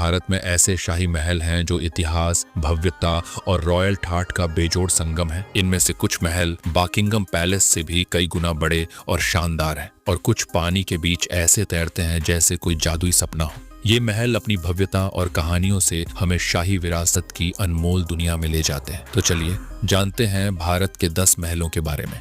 भारत में ऐसे शाही महल हैं जो इतिहास, भव्यता और रॉयल ठाठ का बेजोड़ संगम है। इनमें से कुछ महल बकिंघम पैलेस से भी कई गुना बड़े और शानदार हैं, और कुछ पानी के बीच ऐसे तैरते हैं जैसे कोई जादुई सपना हो। ये महल अपनी भव्यता और कहानियों से हमें शाही विरासत की अनमोल दुनिया में ले जाते हैं। तो चलिए जानते हैं भारत के 10 महलों के बारे में।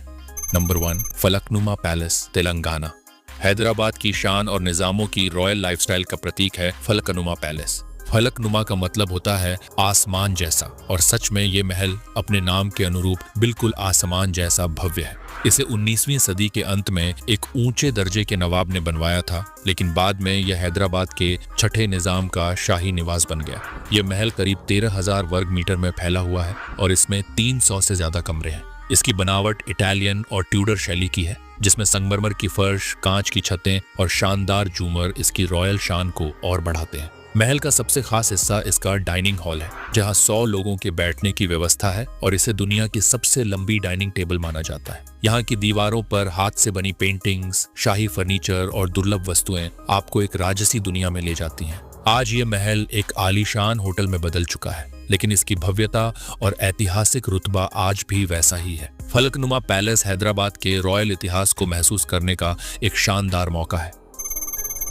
Number 1, Falaknuma palace, Telangana. हैदराबाद की शान और निजामों की रॉयल लाइफस्टाइल का प्रतीक है फलकनुमा पैलेस। फलकनुमा का मतलब होता है आसमान जैसा, और सच में ये महल अपने नाम के अनुरूप बिल्कुल आसमान जैसा भव्य है। इसे 19वीं सदी के अंत में एक ऊंचे दर्जे के नवाब ने बनवाया था, लेकिन बाद में यह हैदराबाद के छठे निजाम का शाही निवास बन गया। यह महल करीब 13,000 वर्ग मीटर में फैला हुआ है और इसमें 300 से ज्यादा कमरे हैं। इसकी बनावट इटालियन और ट्यूडर शैली की है, जिसमें संगमरमर की फर्श, कांच की छतें और शानदार झूमर इसकी रॉयल शान को और बढ़ाते हैं। महल का सबसे खास हिस्सा इसका डाइनिंग हॉल है, जहां 100 लोगों के बैठने की व्यवस्था है और इसे दुनिया की सबसे लंबी डाइनिंग टेबल माना जाता है। यहाँ की दीवारों पर हाथ से बनी पेंटिंग्स, शाही फर्नीचर और दुर्लभ वस्तुएं आपको एक राजसी दुनिया में ले जाती हैं। आज ये महल एक आलीशान होटल में बदल चुका है, लेकिन इसकी भव्यता और ऐतिहासिक रुतबा आज भी वैसा ही है। फलकनुमा पैलेस हैदराबाद के रॉयल इतिहास को महसूस करने का एक शानदार मौका है।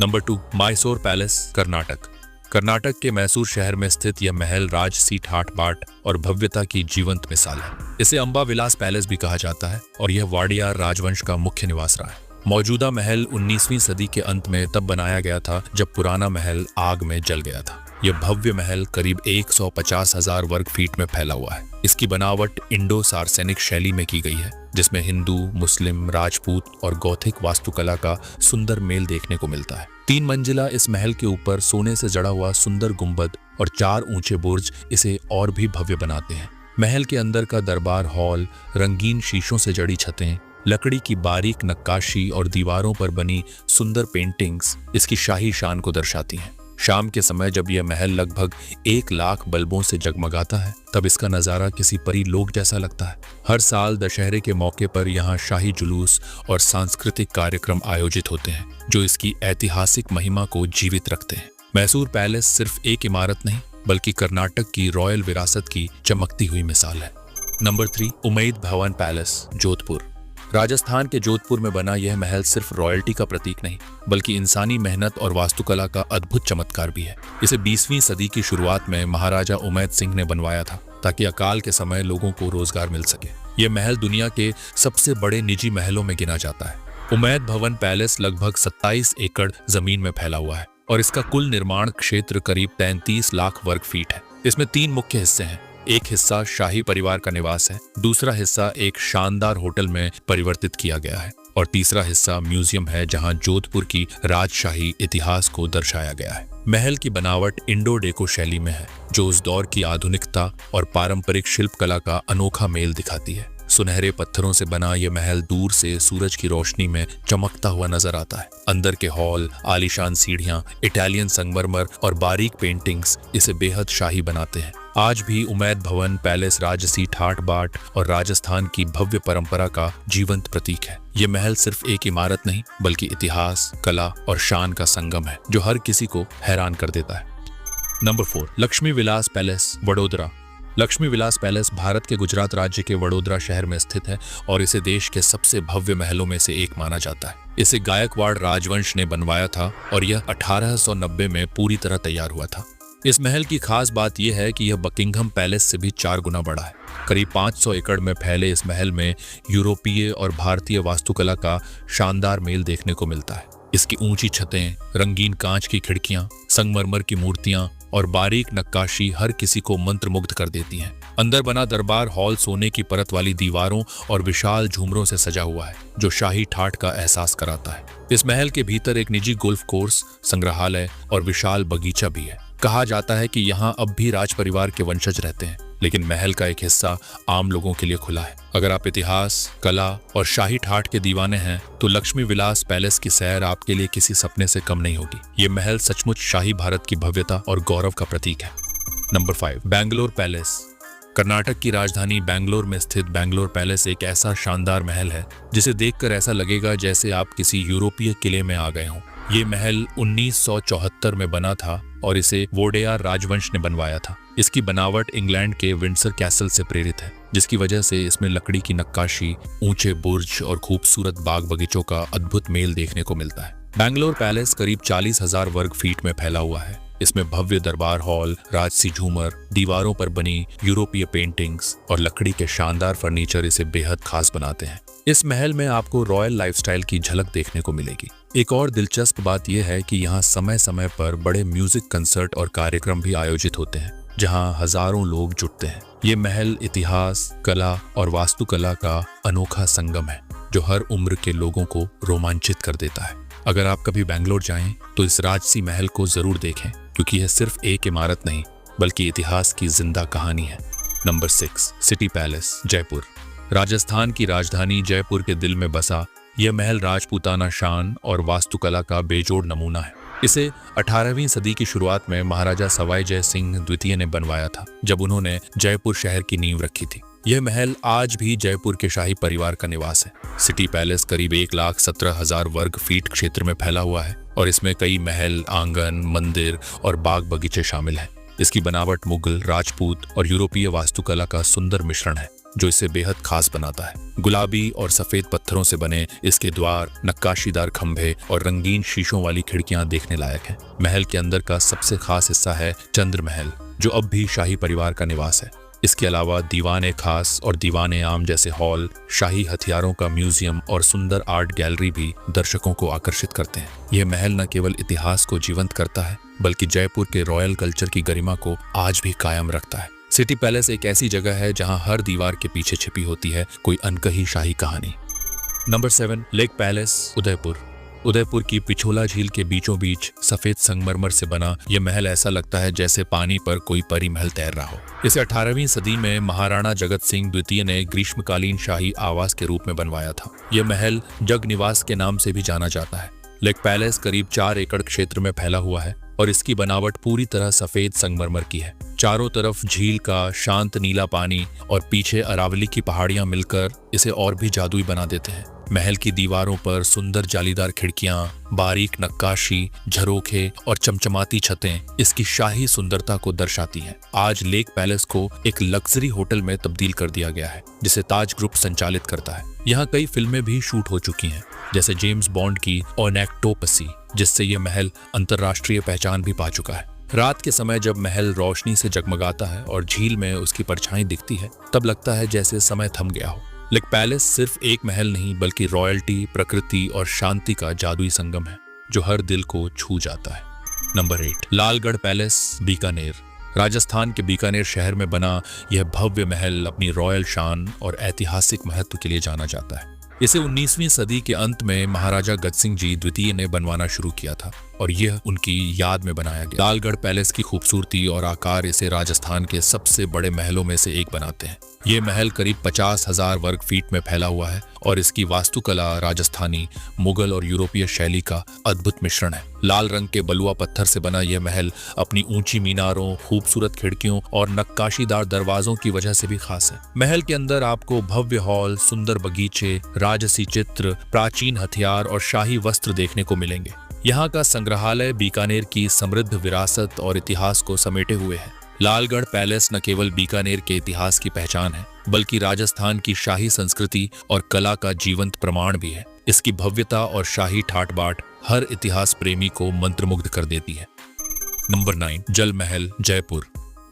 Number 2, Mysore palace, Karnataka. कर्नाटक के मैसूर शहर में स्थित यह महल राजसी ठाठ बाट और भव्यता की जीवंत मिसाल है। इसे अंबा विलास पैलेस भी कहा जाता है और यह वाडियार राजवंश का मुख्य निवास रहा है। मौजूदा महल 19वीं सदी के अंत में तब बनाया गया था जब पुराना महल आग में जल गया था। यह भव्य महल करीब 150,000 वर्ग फीट में फैला हुआ है। इसकी बनावट इंडो सार्सेनिक शैली में की गई है, जिसमें हिंदू, मुस्लिम, राजपूत और गौथिक वास्तुकला का सुंदर मेल देखने को मिलता है। 3 मंजिला इस महल के ऊपर सोने से जड़ा हुआ सुंदर गुंबद और 4 ऊंचे बुर्ज इसे और भी भव्य बनाते हैं। महल के अंदर का दरबार हॉल, रंगीन शीशों से जड़ी छतें, लकड़ी की बारीक नक्काशी और दीवारों पर बनी सुंदर पेंटिंग्स इसकी शाही शान को दर्शाती हैं। शाम के समय जब यह महल लगभग 1 लाख बल्बों से जगमगाता है, तब इसका नजारा किसी परी लोक जैसा लगता है। हर साल दशहरे के मौके पर यहाँ शाही जुलूस और सांस्कृतिक कार्यक्रम आयोजित होते हैं, जो इसकी ऐतिहासिक महिमा को जीवित रखते हैं। मैसूर पैलेस सिर्फ एक इमारत नहीं, बल्कि कर्नाटक की रॉयल विरासत की चमकती हुई मिसाल है। Number 3, Umaid Bhawan palace, Jodhpur. राजस्थान के जोधपुर में बना यह महल सिर्फ रॉयल्टी का प्रतीक नहीं, बल्कि इंसानी मेहनत और वास्तुकला का अद्भुत चमत्कार भी है। इसे 20वीं सदी की शुरुआत में महाराजा उमैद सिंह ने बनवाया था, ताकि अकाल के समय लोगों को रोजगार मिल सके। यह महल दुनिया के सबसे बड़े निजी महलों में गिना जाता है। उमैद भवन पैलेस लगभग 27 एकड़ जमीन में फैला हुआ है और इसका कुल निर्माण क्षेत्र करीब 33 लाख वर्ग फीट है। इसमें 3 मुख्य हिस्से हैं। एक हिस्सा शाही परिवार का निवास है, दूसरा हिस्सा एक शानदार होटल में परिवर्तित किया गया है और तीसरा हिस्सा म्यूजियम है, जहां जोधपुर की राजशाही इतिहास को दर्शाया गया है। महल की बनावट इंडो डेको शैली में है, जो उस दौर की आधुनिकता और पारंपरिक शिल्पकला का अनोखा मेल दिखाती है। सुनहरे पत्थरों से बना यह महल दूर से सूरज की रोशनी में चमकता हुआ नजर आता है। अंदर के हॉल, आलीशान सीढ़ियां, इटालियन संगमरमर और बारीक पेंटिंग्स इसे बेहद शाही बनाते हैं। आज भी उमैद भवन पैलेस राजसी ठाठ बाट और राजस्थान की भव्य परंपरा का जीवंत प्रतीक है। यह महल सिर्फ एक इमारत नहीं, बल्कि इतिहास, कला और शान का संगम है, जो हर किसी को हैरान कर देता है। Number 4, Lakshmi Vilas palace, Vadodara. Lakshmi Vilas palace Bharat के गुजरात राज्य के वडोदरा शहर में स्थित है और इसे देश के सबसे भव्य महलों में से एक माना जाता है। इसे गायकवाड़ राजवंश ने बनवाया था और यह 1890 में पूरी तरह तैयार हुआ था। इस महल की खास बात यह है कि यह बकिंघम पैलेस से भी 4 गुना बड़ा है। करीब 500 एकड़ में फैले इस महल में यूरोपीय और भारतीय वास्तुकला का शानदार मेल देखने को मिलता है। इसकी ऊंची छतें, रंगीन कांच की खिड़कियां, संगमरमर की मूर्तियां और बारीक नक्काशी हर किसी को मंत्रमुग्ध कर देती हैं। अंदर बना दरबार हॉल सोने की परत वाली दीवारों और विशाल झूमरों से सजा हुआ है, जो शाही ठाठ का एहसास कराता है। इस महल के भीतर एक निजी गोल्फ कोर्स, संग्रहालय और विशाल बगीचा भी है। कहा जाता है कि यहाँ अब भी राज परिवार के वंशज रहते हैं, लेकिन महल का एक हिस्सा आम लोगों के लिए खुला है। अगर आप इतिहास, कला और शाही ठाठ के दीवाने हैं, तो लक्ष्मी विलास पैलेस की सैर आपके लिए किसी सपने से कम नहीं होगी। ये महल सचमुच शाही भारत की भव्यता और गौरव का प्रतीक है। Number 5, Bangalore palace. कर्नाटक की राजधानी बैंगलोर में स्थित बैंगलोर पैलेस एक ऐसा शानदार महल है जिसे देखकर ऐसा लगेगा जैसे आप किसी यूरोपीय किले में आ गए हों। ये महल 1974 में बना था और इसे वोडेयार राजवंश ने बनवाया था। इसकी बनावट इंग्लैंड के विंडसर कैसल से प्रेरित है, जिसकी वजह से इसमें लकड़ी की नक्काशी, ऊंचे बुर्ज और खूबसूरत बाग बगीचों का अद्भुत मेल देखने को मिलता है। बैंगलोर पैलेस करीब 40,000 वर्ग फीट में फैला हुआ है। इसमें भव्य दरबार हॉल, राजसी झूमर, दीवारों पर बनी यूरोपीय पेंटिंग्स और लकड़ी के शानदार फर्नीचर इसे बेहद खास बनाते हैं। इस महल में आपको रॉयल लाइफस्टाइल की झलक देखने को मिलेगी। एक और दिलचस्प बात यह है कि यहाँ समय समय पर बड़े म्यूजिक कंसर्ट और कार्यक्रम भी आयोजित होते हैं, जहाँ हजारों लोग जुटते हैं। ये महल इतिहास, कला और वास्तुकला का अनोखा संगम है, जो हर उम्र के लोगों को रोमांचित कर देता है। अगर आप कभी बैंगलोर जाएं तो इस राजसी महल को जरूर देखें, क्योंकि यह सिर्फ एक इमारत नहीं बल्कि इतिहास की जिंदा कहानी है। Number 6, city palace, Jaipur. Rajasthan की राजधानी जयपुर के दिल में बसा यह महल राजपूताना शान और वास्तुकला का बेजोड़ नमूना है। इसे 18वीं सदी की शुरुआत में महाराजा सवाई जय सिंह द्वितीय ने बनवाया था, जब उन्होंने जयपुर शहर की नींव रखी थी। यह महल आज भी जयपुर के शाही परिवार का निवास है। सिटी पैलेस करीब 1,17,000 वर्ग फीट क्षेत्र में फैला हुआ है और इसमें कई महल, आंगन, मंदिर और बाग बगीचे शामिल हैं। इसकी बनावट मुगल, राजपूत और यूरोपीय वास्तुकला का सुंदर मिश्रण है, जो इसे बेहद खास बनाता है। गुलाबी और सफेद पत्थरों से बने इसके द्वार, नक्काशीदार खंभे और रंगीन शीशों वाली खिड़कियां देखने लायक हैं। महल के अंदर का सबसे खास हिस्सा है चंद्र महल, जो अब भी शाही परिवार का निवास है। इसके अलावा दीवाने खास और दीवाने आम जैसे हॉल, शाही हथियारों का म्यूजियम और सुंदर आर्ट गैलरी भी दर्शकों को आकर्षित करते हैं। यह महल न केवल इतिहास को जीवंत करता है, बल्कि जयपुर के रॉयल कल्चर की गरिमा को आज भी कायम रखता है। सिटी पैलेस एक ऐसी जगह है जहां हर दीवार के पीछे छिपी होती है कोई अनकही शाही कहानी। Number 7, lake palace, Udaipur. Udaipur की पिछोला झील के बीचों बीच सफेद संगमरमर से बना यह महल ऐसा लगता है जैसे पानी पर कोई परी महल तैर रहा हो। इसे 18वीं सदी में महाराणा जगत सिंह द्वितीय ने ग्रीष्मकालीन शाही आवास के रूप में बनवाया था। यह महल जग निवास के नाम से भी जाना जाता है। लेक पैलेस करीब 4 एकड़ क्षेत्र में फैला हुआ है और इसकी बनावट पूरी तरह सफेद संगमरमर की है। चारों तरफ झील का शांत नीला पानी और पीछे अरावली की पहाड़ियां मिलकर इसे और भी जादुई बना देते हैं। महल की दीवारों पर सुंदर जालीदार खिड़कियां, बारीक नक्काशी, झरोखे और चमचमाती छतें इसकी शाही सुंदरता को दर्शाती हैं। आज लेक पैलेस को एक लग्जरी होटल में तब्दील कर दिया गया है, जिसे ताज ग्रुप संचालित करता है। यहाँ कई फिल्में भी शूट हो चुकी हैं, जैसे जेम्स बॉन्ड की ओनेक्टोपसी, जिससे यह महल अंतर्राष्ट्रीय पहचान भी पा चुका है। रात के समय जब महल रोशनी से जगमगाता है और झील में उसकी परछाई दिखती है, तब लगता है जैसे समय थम गया हो। लेक पैलेस सिर्फ एक महल नहीं बल्कि रॉयल्टी, प्रकृति और शांति का जादुई संगम है, जो हर दिल को छू जाता है। Number 8, Lalgarh palace, Bikaner. राजस्थान के बीकानेर शहर में बना यह भव्य महल अपनी रॉयल शान और ऐतिहासिक महत्व के लिए जाना जाता है। इसे 19वीं सदी के अंत में महाराजा गजसिंह जी द्वितीय ने बनवाना शुरू किया था और यह उनकी याद में बनाया गया। लालगढ़ पैलेस की खूबसूरती और आकार इसे राजस्थान के सबसे बड़े महलों में से एक बनाते हैं। ये महल करीब 50,000 वर्ग फीट में फैला हुआ है और इसकी वास्तुकला राजस्थानी, मुगल और यूरोपीय शैली का अद्भुत मिश्रण है। लाल रंग के बलुआ पत्थर से बना यह महल अपनी ऊंची मीनारों, खूबसूरत खिड़कियों और नक्काशीदार दरवाजों की वजह से भी खास है। महल के अंदर आपको भव्य हॉल, सुंदर बगीचे, राजसी चित्र, प्राचीन हथियार और शाही वस्त्र देखने को मिलेंगे। यहाँ का संग्रहालय बीकानेर की समृद्ध विरासत और इतिहास को समेटे हुए है। लालगढ़ पैलेस न केवल बीकानेर के इतिहास की पहचान है, बल्कि राजस्थान की शाही संस्कृति और कला का जीवंत प्रमाण भी है। इसकी भव्यता और शाही ठाट बाट हर इतिहास प्रेमी को मंत्रमुग्ध कर देती है। नंबर 9, जल महल, जयपुर।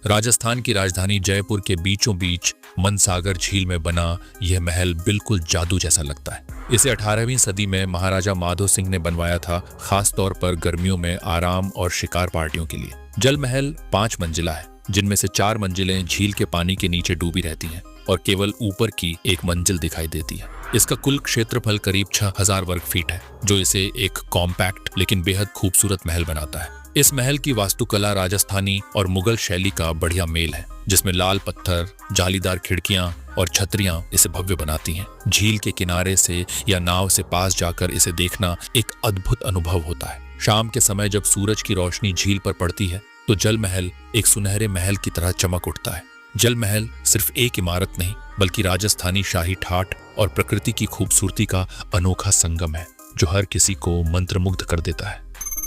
राजस्थान की राजधानी जयपुर के बीचों बीच मनसागर झील में बना यह महल बिल्कुल जादू जैसा लगता है। इसे 18वीं सदी में महाराजा माधो सिंह ने बनवाया था, खास तौर पर गर्मियों में आराम और शिकार पार्टियों के लिए। जल महल 5 मंजिला है, जिनमें से 4 मंजिलें झील के पानी के नीचे डूबी रहती हैं और केवल ऊपर की एक मंजिल दिखाई देती है। इसका कुल क्षेत्रफल करीब 6,000 वर्ग फीट है, जो इसे एक कॉम्पैक्ट लेकिन बेहद खूबसूरत महल बनाता है। इस महल की वास्तुकला राजस्थानी और मुगल शैली का बढ़िया मेल है, जिसमें लाल पत्थर, जालीदार खिड़कियां और छतरियां इसे भव्य बनाती हैं। झील के किनारे से या नाव से पास जाकर इसे देखना एक अद्भुत अनुभव होता है। शाम के समय जब सूरज की रोशनी झील पर पड़ती है तो जल महल एक सुनहरे महल की तरह चमक उठता है। जल महल सिर्फ एक इमारत नहीं बल्कि राजस्थानी शाही ठाट और प्रकृति की खूबसूरती का अनोखा संगम है, जो हर किसी को मंत्रमुग्ध कर देता है।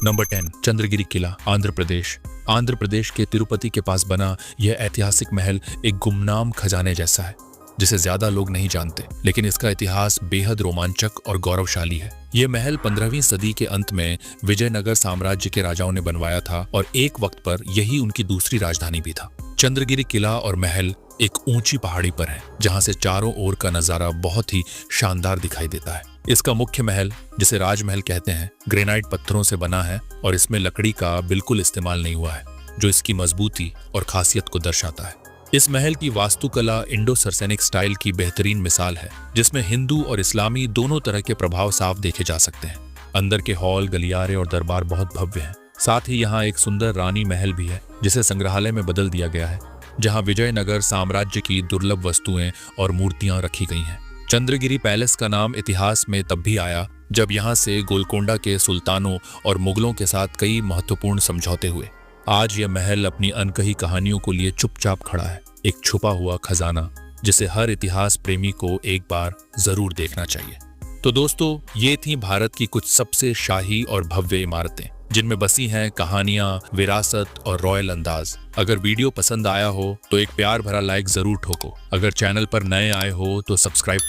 नंबर 10, चंद्रगिरी किला, आंध्र प्रदेश। आंध्र प्रदेश के तिरुपति के पास बना यह ऐतिहासिक महल एक गुमनाम खजाने जैसा है जिसे ज्यादा लोग नहीं जानते, लेकिन इसका इतिहास बेहद रोमांचक और गौरवशाली है। यह महल 15वीं सदी के अंत में विजयनगर साम्राज्य के राजाओं ने बनवाया था और एक वक्त पर यही उनकी दूसरी राजधानी भी था। चंद्रगिरी किला और महल एक ऊंची पहाड़ी पर है जहां से चारों ओर का नजारा बहुत ही शानदार दिखाई देता है। इसका मुख्य महल, जिसे राजमहल कहते हैं, ग्रेनाइट पत्थरों से बना है और इसमें लकड़ी का बिल्कुल इस्तेमाल नहीं हुआ है, जो इसकी मजबूती और खासियत को दर्शाता है। इस महल की वास्तुकला इंडो सरसेनिक स्टाइल की बेहतरीन मिसाल है, जिसमें हिंदू और इस्लामी दोनों तरह के प्रभाव साफ देखे जा सकते हैं। अंदर के हॉल, गलियारे और दरबार बहुत भव्य हैं। साथ ही यहाँ एक सुंदर रानी महल भी है जिसे संग्रहालय में बदल दिया गया है, जहाँ विजयनगर साम्राज्य की दुर्लभ वस्तुएं और मूर्तियां रखी गई हैं। चंद्रगिरी पैलेस का नाम इतिहास में तब भी आया जब यहाँ से गोलकोंडा के सुल्तानों और मुगलों के साथ कई महत्वपूर्ण समझौते हुए। आज यह महल अपनी अनकही कहानियों को लिए चुपचाप खड़ा है, एक छुपा हुआ खजाना जिसे हर इतिहास प्रेमी को एक बार जरूर देखना चाहिए। तो दोस्तों, ये थी भारत की कुछ सबसे शाही और भव्य इमारतें जिनमें बसी हैं कहानियां, विरासत और रॉयल अंदाज। अगर वीडियो पसंद आया हो तो एक प्यार भरा लाइक जरूर ठोको। अगर चैनल पर नए आए हो तो सब्सक्राइब